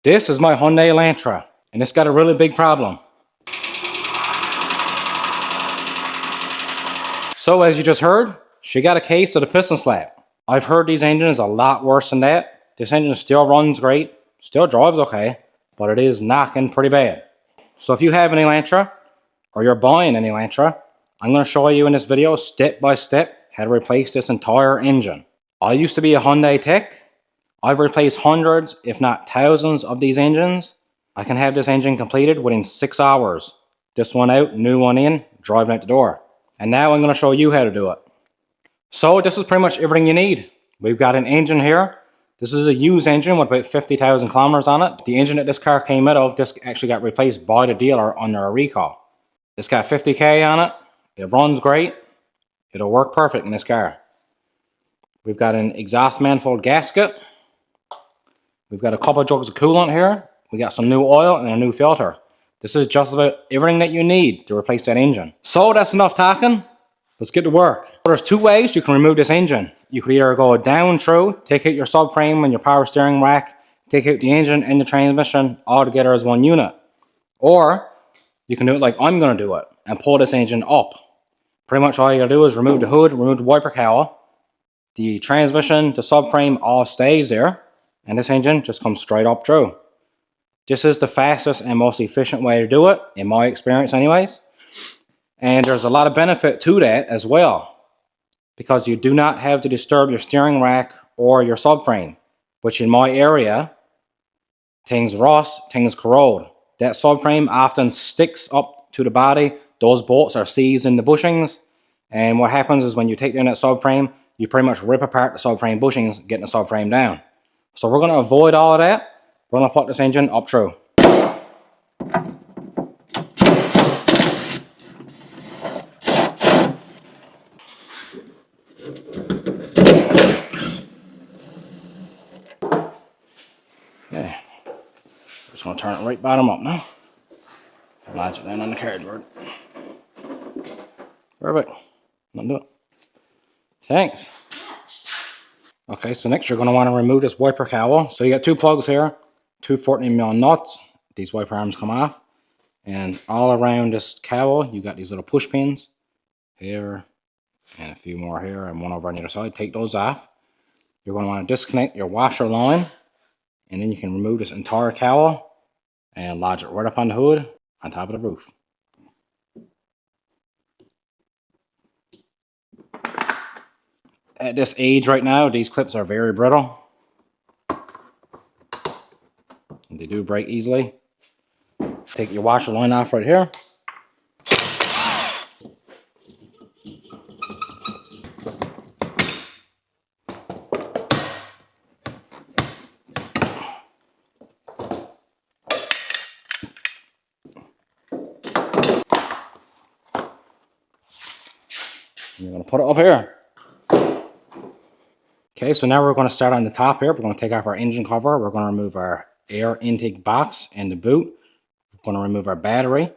This is my Hyundai Elantra, and it's got a really big problem. So as you just heard, she got a case of the piston slap. I've heard these engines a lot worse than that. This engine still runs great, still drives okay, but it is knocking pretty bad. So if you have an Elantra, or you're buying an Elantra, I'm going to show you in this video step by step how to replace this entire engine. I used to be a Hyundai tech. I've replaced hundreds, if not thousands of these engines. I can have this engine completed within 6 hours. This one out, new one in, driving out the door. And now I'm going to show you how to do it. So this is pretty much everything you need. We've got an engine here. This is a used engine with about 50,000 kilometers on it. The engine that this car came out of, this actually got replaced by the dealer under a recall. It's got 50k on it. It runs great. It'll work perfect in this car. We've got an exhaust manifold gasket. We've got a couple of jugs of coolant here. We got some new oil and a new filter. This is just about everything that you need to replace that engine. So that's enough talking. Let's get to work. There's two ways you can remove this engine. You could either go down through, take out your subframe and your power steering rack, take out the engine and the transmission all together as one unit. Or you can do it like I'm going to do it and pull this engine up. Pretty much all you got to do is remove the hood, remove the wiper cowl. The transmission, the subframe all stays there. And this engine just comes straight up through. This is the fastest and most efficient way to do it, in my experience anyways. And there's a lot of benefit to that as well, because you do not have to disturb your steering rack or your subframe, which in my area, things rust, things corrode. That subframe often sticks up to the body. Those bolts are seized in the bushings. And what happens is when you take down that subframe, you pretty much rip apart the subframe bushings, getting the subframe down. So we're going to avoid all of that. We're going to put this engine up through. Okay. Just going to turn it right bottom up now. Lodge it down on the cardboard. Perfect. That'll do it. Thanks. Okay, so next you're going to want to remove this wiper cowl. So you got two plugs here, two 14mm nuts. These wiper arms come off. And all around this cowl, you got these little push pins here, and a few more here, and one over on the other side. Take those off. You're going to want to disconnect your washer line, and then you can remove this entire cowl and lodge it right up on the hood on top of the roof. At this age right now, these clips are very brittle. And they do break easily. Take your washer line off right here. You're going to put it up here. Okay, so now we're going to start on the top here. We're going to take off our engine cover. We're going to remove our air intake box and the boot. We're going to remove our battery.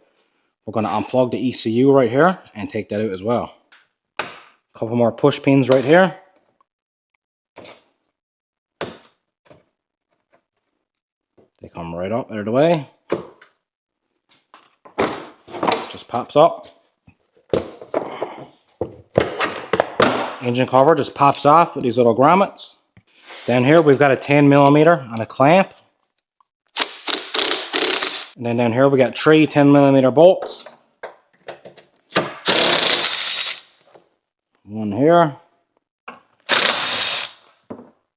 We're going to unplug the ECU right here and take that out as well. A couple more push pins right here. They come right up out of the way. It just pops up. Engine cover just pops off with these little grommets. Down here we've got a 10mm on a clamp. And then down here we got 3 10mm bolts. One here.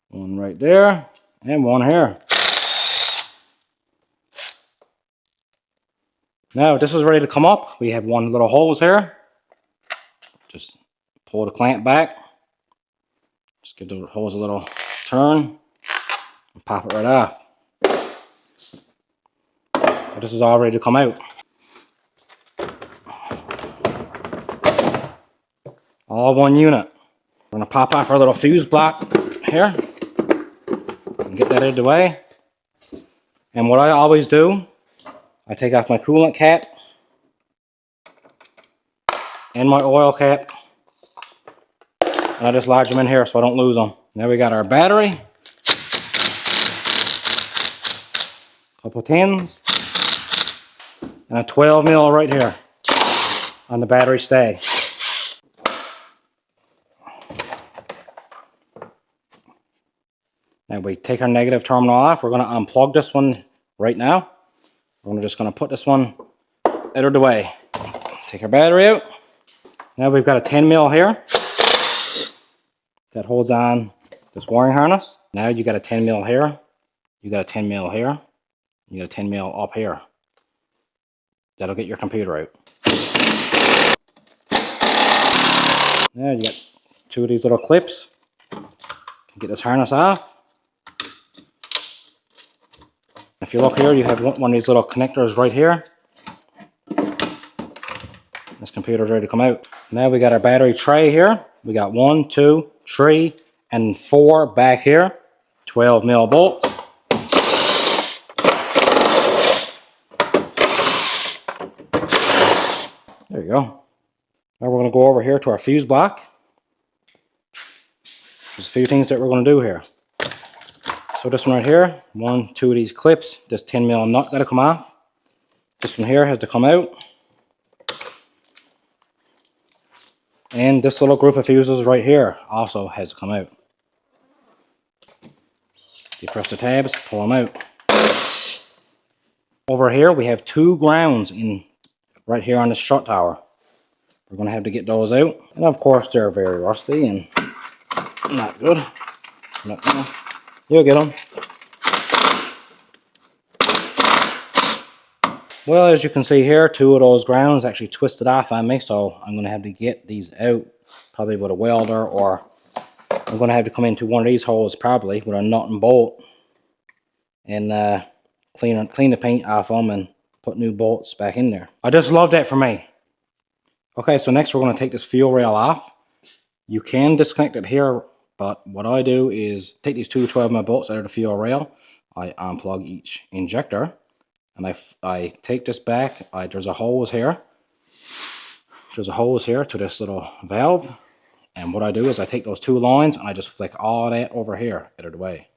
One right there. And one here. Now this is ready to come up. We have one little hose here. Just pull the clamp back. Just give the hose a little turn and pop it right off. This is all ready to come out. All one unit. We're going to pop off our little fuse block here and get that out of the way. And what I always do, I take off my coolant cap and my oil cap. And I just lodge them in here so I don't lose them. Now we got our battery. couple tins, and a 12 mil right here on the battery stay. Now we take our negative terminal off. We're going to unplug this one right now. We're just going to put this one out of the way. Take our battery out. Now we've got a 10 mil here that holds on this wiring harness. Now you got a 10 mil here. You got a 10 mil here. You got a 10 mil up here. That'll get your computer out. Now you got two of these little clips. Can get this harness off. If you look here, you have one of these little connectors right here. This computer's ready to come out. Now we got our battery tray here. We got 1, 2, 3, and 4 back here. 12 mil bolts. There you go. Now we're going to go over here to our fuse block. There's a few things that we're going to do here. So this one right here, 1, 2 of these clips, this 10 mil nut got to come off. This one here has to come out. And this little group of fuses right here also has to come out. You press the tabs, pull them out. Over here we have 2 grounds in right here on this strut tower. We're going to have to get those out. And of course they're very rusty and not good. But, you'll get them. Well, as you can see here, 2 of those grounds actually twisted off on me, so I'm going to have to get these out, probably with a welder, or I'm going to have to come into one of these holes probably with a nut and bolt and clean the paint off them and put new bolts back in there. I just love that for me. Okay, so next we're going to take this fuel rail off. You can disconnect it here, but what I do is take these 2 12 mil bolts out of the fuel rail. I unplug each injector, and I take this back. There's a hose here. There's a hose here to this little valve, and what I do is I take those 2 lines and I just flick all that over here out of the way.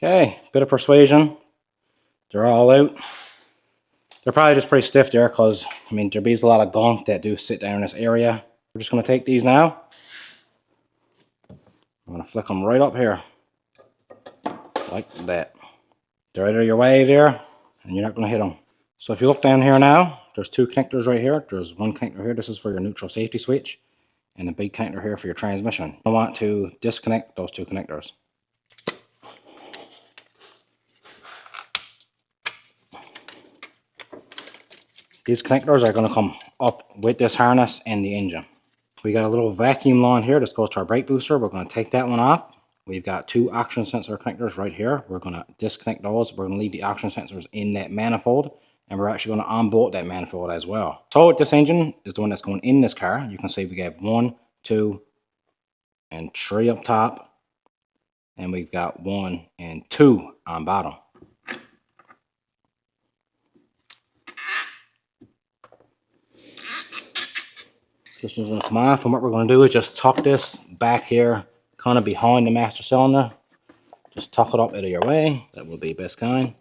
Okay, bit of persuasion. They're all out. They're probably just pretty stiff there because, I mean, there be a lot of gunk that do sit down in this area. We're just going to take these now. I'm going to flick them right up here. Like that. They're out of your way there, and you're not going to hit them. So if you look down here now, there's 2 connectors right here. There's one connector here. This is for your neutral safety switch. And a big connector here for your transmission. I want to disconnect those 2 connectors. These connectors are going to come up with this harness and the engine. We got a little vacuum line here. This goes to our brake booster. We're going to take that one off. We've got 2 oxygen sensor connectors right here. We're going to disconnect those. We're going to leave the oxygen sensors in that manifold. And we're actually going to unbolt that manifold as well. So this engine is the one that's going in this car. You can see we have 1, 2, and 3 up top. And we've got 1 and 2 on bottom. This one's going to come off, and what we're going to do is just tuck this back here, kind of behind the master cylinder. Just tuck it up out of your way. That will be best kind.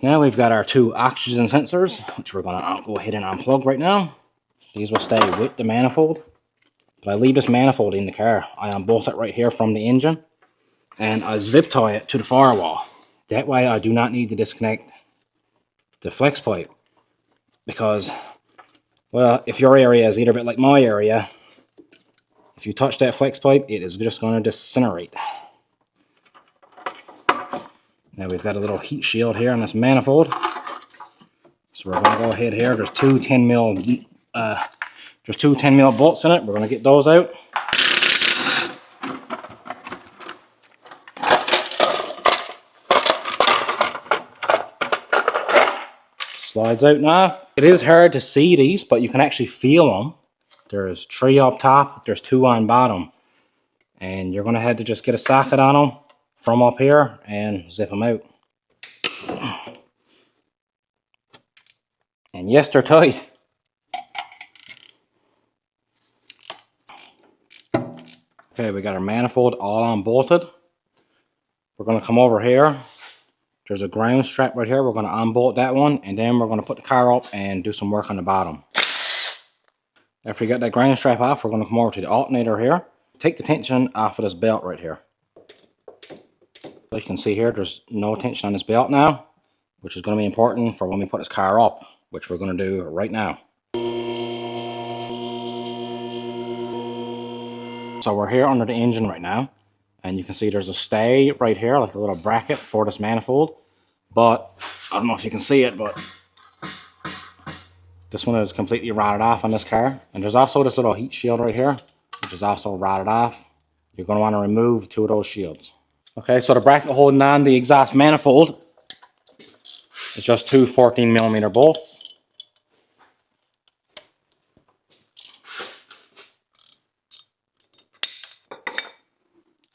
Now we've got our 2 oxygen sensors, which we're going to go ahead and unplug right now. These will stay with the manifold. But I leave this manifold in the car. I unbolt it right here from the engine, and I zip tie it to the firewall. That way I do not need to disconnect the flex pipe, because, well, if your area is either a bit like my area, if you touch that flex pipe, it is just going to disintegrate. Now we've got a little heat shield here on this manifold. So we're going to go ahead here. There's 2 10 mil bolts in it. We're going to get those out. Slides out and off. It is hard to see these, but you can actually feel them. There's 3 up top, there's 2 on bottom. And you're going to have to just get a socket on them from up here and zip them out. And yes, they're tight. Okay, we got our manifold all unbolted. We're going to come over here. There's a ground strap right here. We're going to unbolt that one, and then we're going to put the car up and do some work on the bottom. After you get that ground strap off, we're going to come over to the alternator here. Take the tension off of this belt right here. As you can see here, there's no tension on this belt now, which is going to be important for when we put this car up, which we're going to do right now. So we're here under the engine right now, and you can see there's a stay right here, like a little bracket for this manifold. But I don't know if you can see it, but this one is completely rotted off on this car. And there's also this little heat shield right here, which is also rotted off. You're going to want to remove 2 of those shields. Okay, so the bracket holding on the exhaust manifold is just 2 14mm bolts.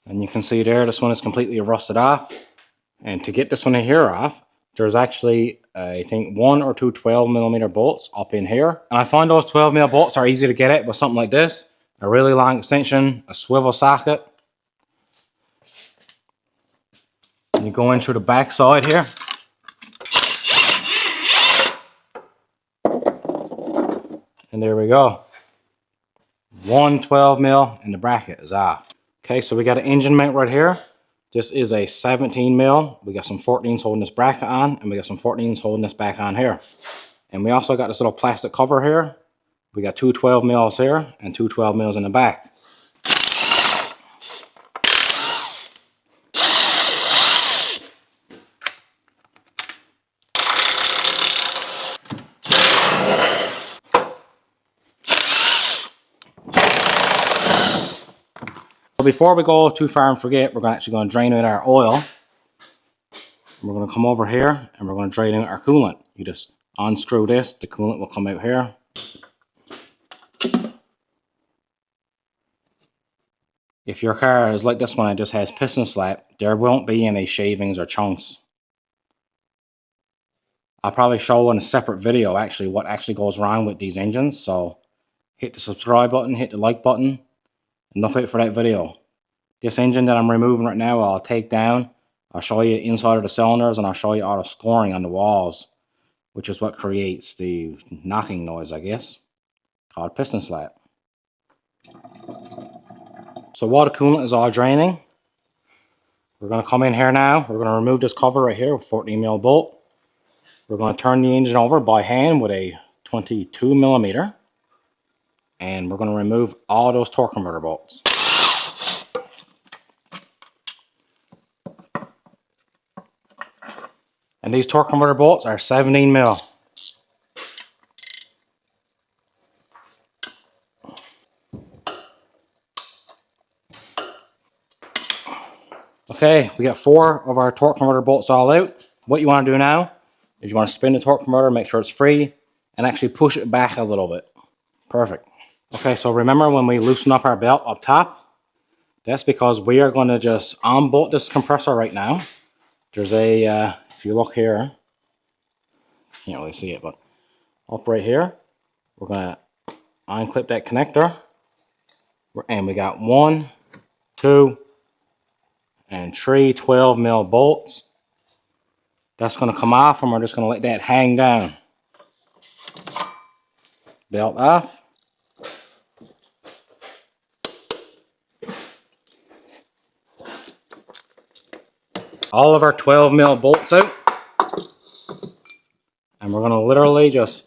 And you can see there, this one is completely rusted off. And to get this one here off, there's actually, I think, 1 or 2 12mm bolts up in here. And I find those 12mm bolts are easy to get at with something like this. A really long extension, a swivel socket. And you go in through the back side here. And there we go. 1 12mm and the bracket is off. Okay, so we got an engine mount right here. This is a 17mm. We got some 14s holding this bracket on, and we got some 14s holding this back on here. And we also got this little plastic cover here. We got 2 12mm here and 2 12mm in the back. So before we go too far and forget, we're actually going to drain out our oil. We're going to come over here and we're going to drain out our coolant. You just unscrew this, the coolant will come out here. If your car is like this one and just has piston slap, there won't be any shavings or chunks. I'll probably show in a separate video actually what actually goes wrong with these engines. So hit the subscribe button, hit the like button, and look out for that video. This engine that I'm removing right now, I'll take down. I'll show you inside of the cylinders, and I'll show you all the scoring on the walls, which is what creates the knocking noise, I guess, called piston slap. So while the coolant is all draining, we're going to come in here now. We're going to remove this cover right here with 14mm bolt. We're going to turn the engine over by hand with a 22mm. And we're going to remove all those torque converter bolts. And these torque converter bolts are 17mm. Okay, we got 4 of our torque converter bolts all out. What you want to do now is you want to spin the torque converter, make sure it's free, and actually push it back a little bit. Perfect. Okay, so remember when we loosen up our belt up top, that's because we are going to just unbolt this compressor right now. There's a, if you look here, can't really see it, but up right here, we're going to unclip that connector. And we got 1, 2, and 3 12mm bolts. That's going to come off, and we're just going to let that hang down. Belt off. All of our 12mm bolts out. And we're going to literally just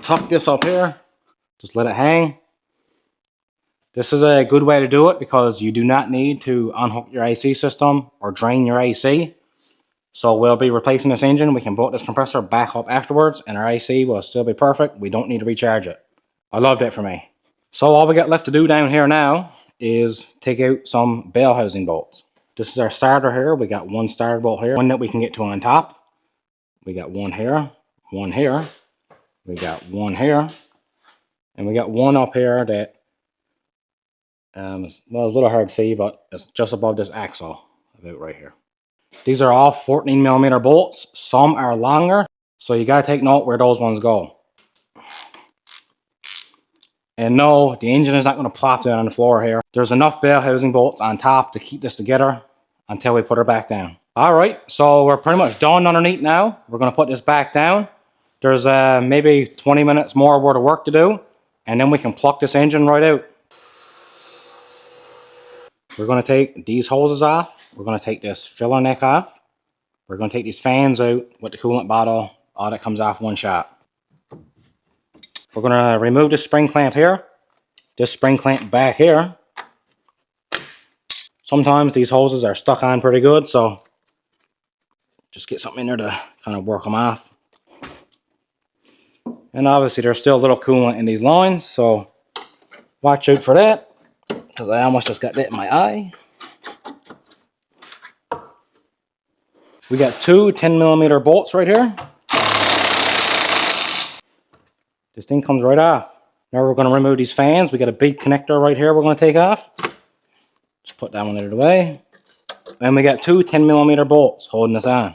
tuck this up here. Just let it hang. This is a good way to do it because you do not need to unhook your AC system or drain your AC. So we'll be replacing this engine. We can bolt this compressor back up afterwards and our AC will still be perfect. We don't need to recharge it. I love that for me. So all we got left to do down here now is take out some bell housing bolts. This is our starter here. We got 1 starter bolt here, one that we can get to on top. We got 1 here, 1 here. We got 1 here. And we got 1 up here that well, it's a little hard to see, but it's just above this axle, about right here. These are all 14mm bolts. Some are longer, So you gotta take note where those ones go. And no, the engine is not gonna plop down on the floor here. There's enough bell housing bolts on top to keep this together until we put her back down. All right, so we're pretty much done underneath now. We're gonna put this back down. There's maybe 20 minutes more worth of work to do, and then we can pluck this engine right out. We're going to take these hoses off. We're going to take this filler neck off. We're going to take these fans out with the coolant bottle. All that comes off one shot. We're going to remove this spring clamp here. This spring clamp back here. Sometimes these hoses are stuck on pretty good, so just get something in there to kind of work them off. And obviously there's still a little coolant in these lines, so watch out for that, because I almost just got that in my eye. We got two 10mm bolts right here. This thing comes right off. Now we're going to remove these fans. We got a big connector right here we're going to take off. Just put that one out of the way. And we got two 10mm bolts holding this on.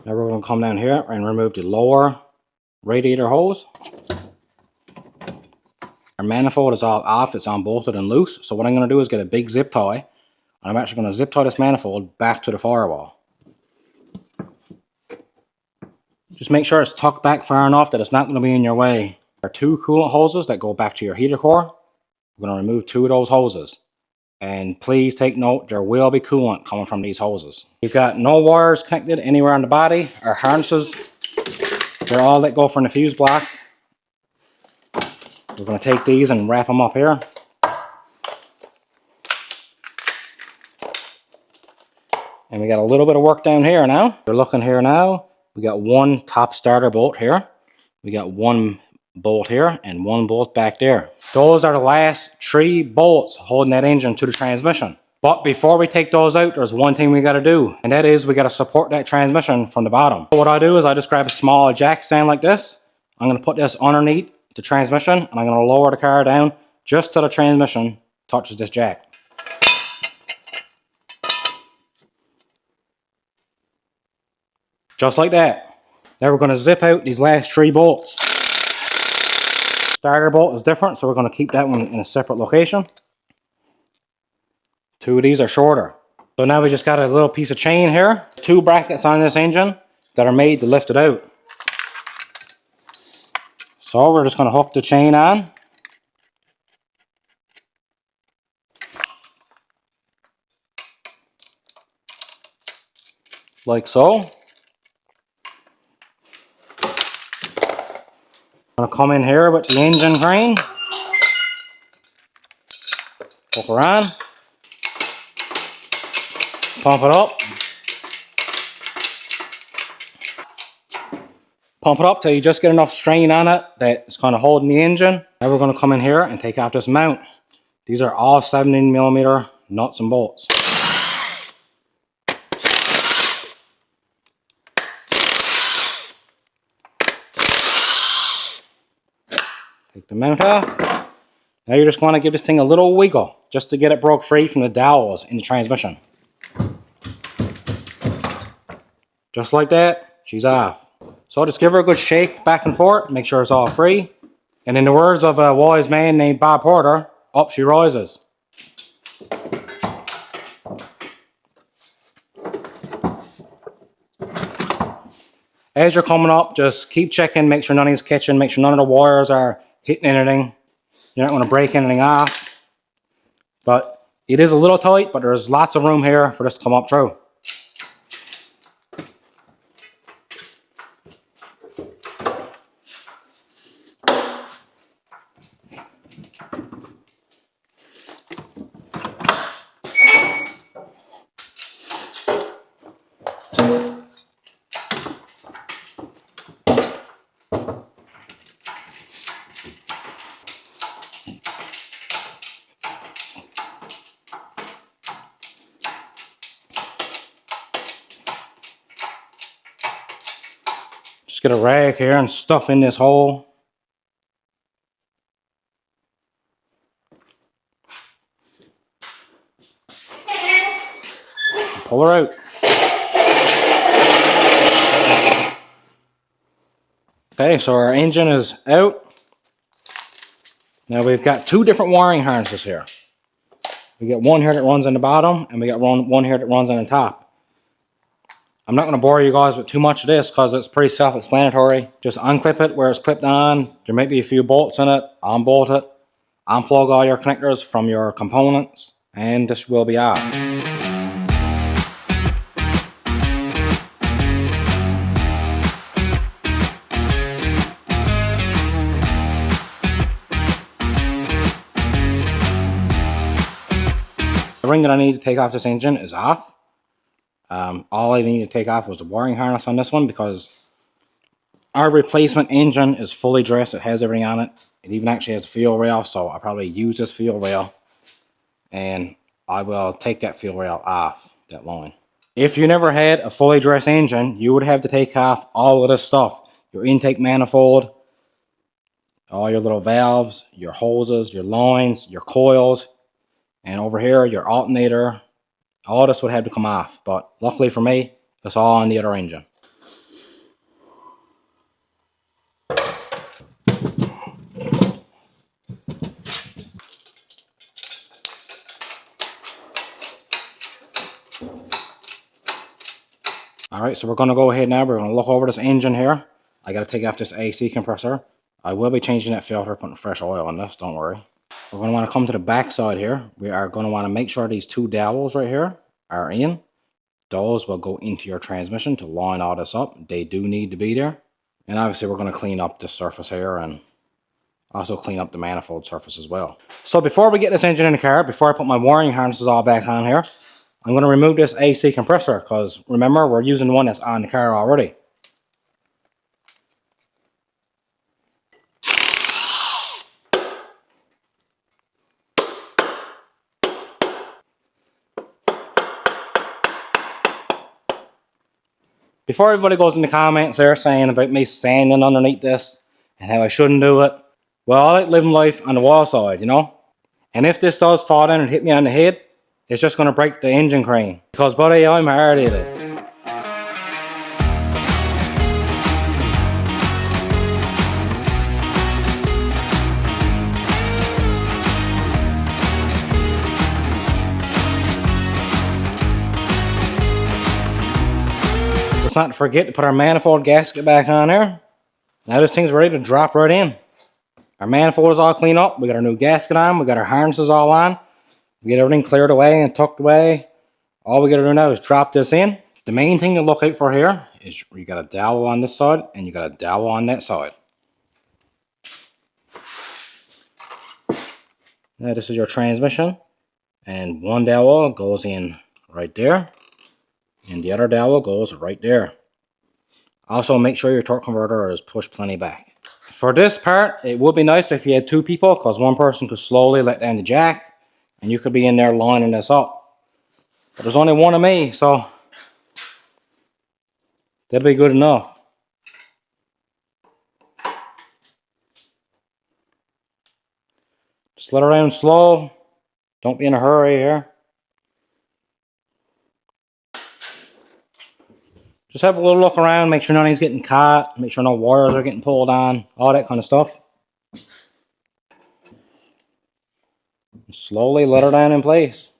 Now we're going to come down here and remove the lower radiator hose. Our manifold is all off, it's unbolted and loose. So what I'm going to do is get a big zip tie. And I'm actually going to zip tie this manifold back to the firewall. Just make sure it's tucked back far enough that it's not going to be in your way. There are two coolant hoses that go back to your heater core. We're going to remove two of those hoses. And please take note, there will be coolant coming from these hoses. You've got no wires connected anywhere on the body. Our harnesses, they're all that go from the fuse block. We're going to take these and wrap them up here. And we got a little bit of work down here now. You're looking here now. We got one top starter bolt here. We got one bolt here and one bolt back there. Those are the last three bolts holding that engine to the transmission. But before we take those out, there's one thing we got to do, and that is we got to support that transmission from the bottom. So what I do is I just grab a small jack stand like this. I'm going to put this underneath the transmission, and I'm going to lower the car down just till the transmission touches this jack. Just like that. Now we're going to zip out these last three bolts. Starter bolt is different, so we're going to keep that one in a separate location. Two of these are shorter. So now we just got a little piece of chain here. Two brackets on this engine that are made to lift it out. So we're just going to hook the chain on. Like so. I'm going to come in here with the engine crane. Hook her on. Pump it up. Pump it up till you just get enough strain on it that it's kind of holding the engine. Now we're going to come in here and take out this mount. These are all 17mm nuts and bolts. Take the mount off. Now you're just going to give this thing a little wiggle just to get it broke free from the dowels in the transmission. Just like that, she's off. So just give her a good shake back and forth, make sure it's all free. And in the words of a wise man named Bob Porter, up she rises. As you're coming up, just keep checking, make sure nothing's catching, make sure none of the wires are hitting anything. You're not going to break anything off. But it is a little tight, but there's lots of room here for this to come up through. Just get a rag here and stuff in this hole. pull her out. Okay, so our engine is out. Now we've got two different wiring harnesses here. We got one here that runs on the bottom, and we got one here that runs on the top. I'm not going to bore you guys with too much of this because it's pretty self-explanatory. Just unclip it where it's clipped on. There might be a few bolts in it. Unbolt it. Unplug all your connectors from your components, and this will be off. The ring that I need to take off this engine is off. All I need to take off was the wiring harness on this one because our replacement engine is fully dressed. It has everything on it. It even actually has a fuel rail, so I'll probably use this fuel rail, and I will take that fuel rail off that line. If you never had a fully dressed engine, you would have to take off all of this stuff. Your intake manifold, all your little valves, your hoses, your lines, your coils, and over here, your alternator. All this would have to come off, but luckily for me, it's all on the other engine. Alright, so we're going to go ahead now. We're going to look over this engine here. I got to take off this AC compressor. I will be changing that filter, putting fresh oil on this, don't worry. We're going to want to come to the back side here. We are going to want to make sure these two dowels right here are in. Those will go into your transmission to line all this up. They do need to be there. And obviously we're going to clean up this surface here and also clean up the manifold surface as well. So before we get this engine in the car, before I put my wiring harnesses all back on here, I'm going to remove this AC compressor because remember, we're using the one that's on the car already. Before everybody goes in the comments there saying about me sanding underneath this and how I shouldn't do it, well, I like living life on the wall side, you know? And if this does fall down and hit me on the head, it's just going to break the engine crane. Because, buddy, I'm hard at it. Let's not forget to put our manifold gasket back on there. Now this thing's ready to drop right in. Our manifold is all cleaned up. We got our new gasket on. We got our harnesses all on. We get everything cleared away and tucked away. All we got to do now is drop this in. The main thing to look out for here is you got a dowel on this side and you got a dowel on that side. Now this is your transmission, and one dowel goes in right there and the other dowel goes right there. Also make sure your torque converter is pushed plenty back. For this part, it would be nice if you had two people because one person could slowly let down the jack and you could be in there lining this up. But there's only one of me, so that'll be good enough. Just let her down slow. Don't be in a hurry here. Just have a little look around, make sure nothing's getting caught, make sure no wires are getting pulled on, all that kind of stuff. And slowly let her down in place.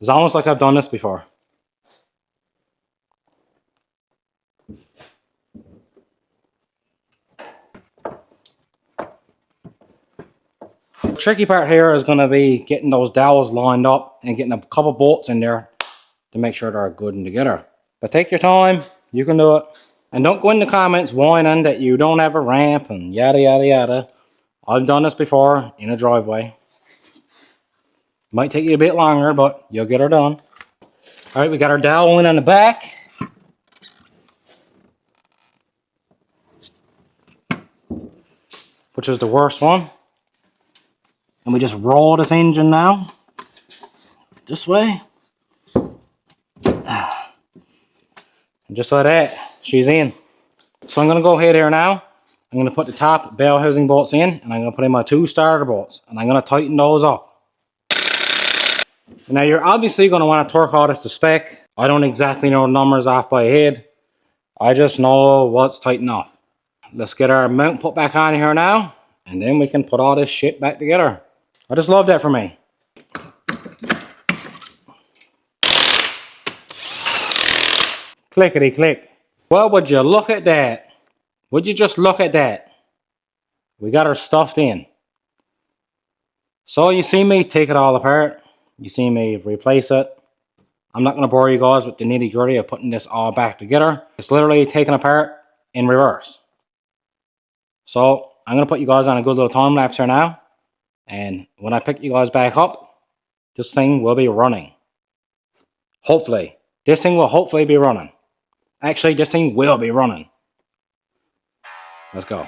It's almost like I've done this before. The tricky part here is going to be getting those dowels lined up and getting a couple bolts in there to make sure they're good and together. But take your time, you can do it. And don't go in the comments whining that you don't have a ramp and yada yada yada. I've done this before in a driveway. Might take you a bit longer, but you'll get her done. Alright, we got our dowel in on the back. Which is the worst one. And we just roll this engine now. This way. And just like that, she's in. So I'm going to go ahead here now I'm going to put the top bell housing bolts in, and I'm going to put in my 2 starter bolts, and I'm going to tighten those up. Now you're obviously going to want to torque all this to spec. I don't exactly know the numbers off by head. I just know what's tight enough. Let's get our mount put back on here now, and then we can put all this shit back together. I just love that for me. Clickety click. Well, would you look at that? Would you just look at that? We got her stuffed in. So you see me take it all apart. You see me replace it. I'm not going to bore you guys with the nitty gritty of putting this all back together. It's literally taken apart in reverse. So I'm going to put you guys on a good little time lapse here now. And when I pick you guys back up, this thing will be running. Hopefully. This thing will hopefully be running. Actually, this thing will be running. Let's go.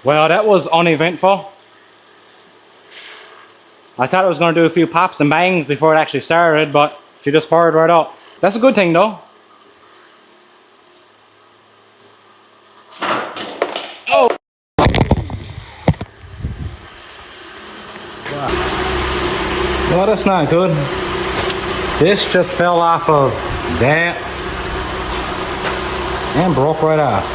Well, that was uneventful. I thought I was going to do a few pops and bangs before it actually started, but she just fired right up. That's a good thing though. Oh! Wow. Well, that's not good. This just fell off of that and broke right off.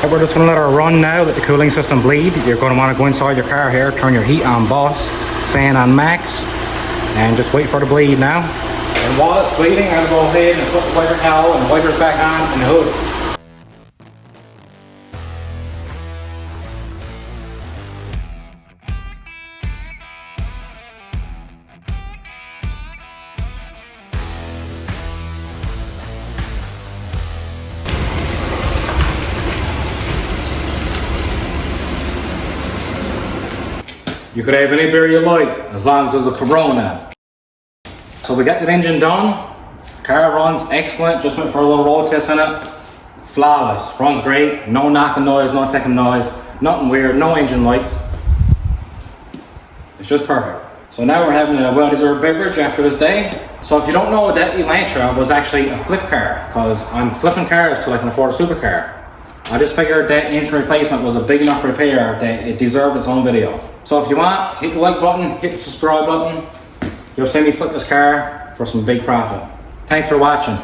We're just going to let her run now, let the cooling system bleed. You're going to want to go inside your car here, turn your heat on boss, fan on max, and just wait for the bleed now. And while it's bleeding, I'm going to go ahead and put the wiper towel and the wipers back on in the hood. You could have any beer you like, as long as there's a Corona. So we got that engine done. Car runs excellent, just went for a little road test in it. Flawless, runs great, no knocking noise, no ticking noise, nothing weird, no engine lights. It's just perfect. So now we're having a well-deserved beverage after this day. So if you don't know, that Elantra was actually a flip car, because I'm flipping cars till I can afford a supercar. I just figured that engine replacement was a big enough repair that it deserved its own video. So if you want, hit the like button, hit the subscribe button. You'll see me flip this car for some big profit. Thanks for watching.